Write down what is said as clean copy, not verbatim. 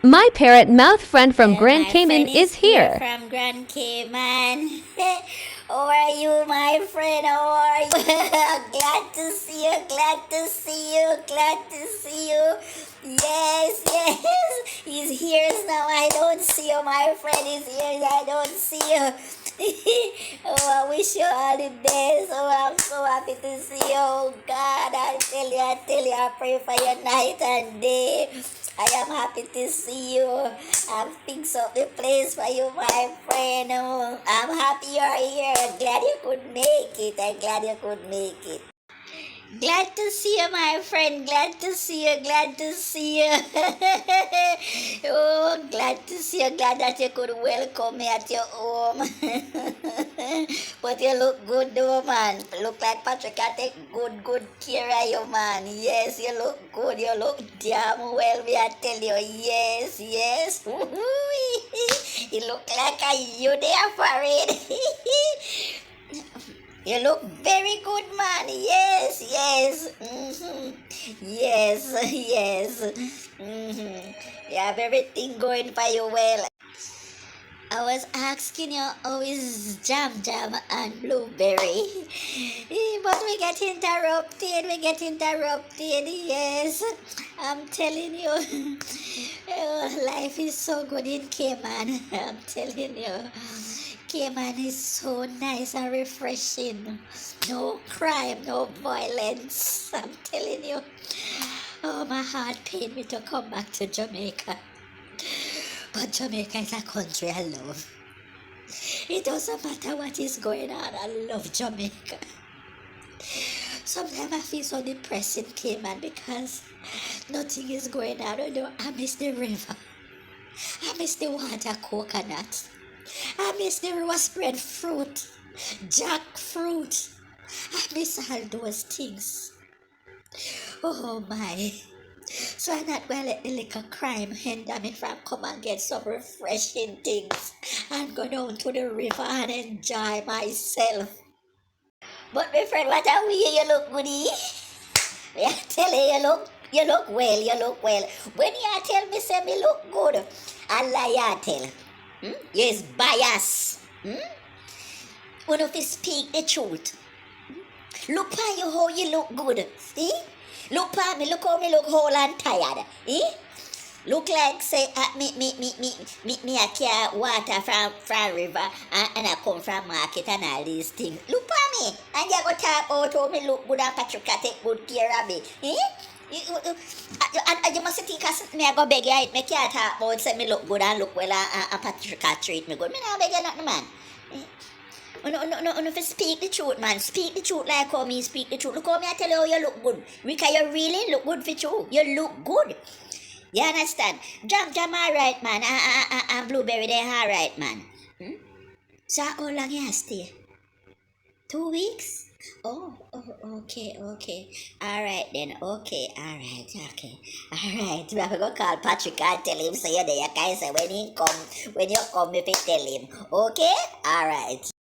My parrot mouth friend from Grand My Cayman friend is here. from Grand Cayman. How are you, my friend? How are you? Glad to see you. Glad to see you. Glad to see you. Yes, yes. He's here now. I don't see you. My friend is here. I don't see you. Oh, I wish you all the best. Oh, I'm so happy to see you. Oh, God, I tell you, I pray for you night and day. I am happy to see you. I've fixed up the place for you, my friend. Oh, I'm happy you're here. Glad you could make it. I'm glad you could make it. Glad to see you, my friend. Glad to see you. Glad to see you. Oh, glad to see you. Glad that you could welcome me at your home. But you look good, though, man. Look like Patrick. I take good care of you, man. Yes, you look good. You look damn well, me I tell you. Yes, yes. You look like a you there for it. You look very good, man. Yes, yes. Yes, yes. You have everything going for you well. I was asking you how is Jam and Blueberry. But we get interrupted. Yes, I'm telling you. Oh, life is so good in Cayman. I'm telling you. Cayman is so nice and refreshing. No crime, no violence. I'm telling you. Oh, my heart pained me to come back to Jamaica. But Jamaica is a country I love. It doesn't matter what is going on, I love Jamaica. Sometimes I feel so depressed in Cayman because nothing is going on. You know, I miss the river. I miss the water coconut. I miss the roast bread fruit, jackfruit. I miss all those things. Oh my. So I'm not going to let the little crime hinder me from come and get some refreshing things and go down to the river and enjoy myself. But my friend, what a way you look goody. I tell you look well, you look well. When you tell me say me look good, I lie you tell. Yes, bias. When if you speak the truth. Look at you how you look good. See? Look at me, look how me look whole and tired. Eh? Look like say me I carry water from river and I come from market and all these things. Look at me. And you go talk about how me look good and Patrick take good care of me. Eh? And you must think as me I go beg you, me can't talk about say me look good and look well and Patrick treat me good. Me not beg you nothing, man. No, if you speak the truth, man. Speak the truth like how me speak the truth. Look how me I tell you how you look good. Because you really look good for you. You look good. You understand? Jam alright, man. And Blueberry, they alright, man. So how long you stay? 2 weeks? Okay. Alright then. Okay, alright, okay. Alright. We have to go call Patrick and tell him so you're there. You can say when you come, if you tell him. Okay? Alright.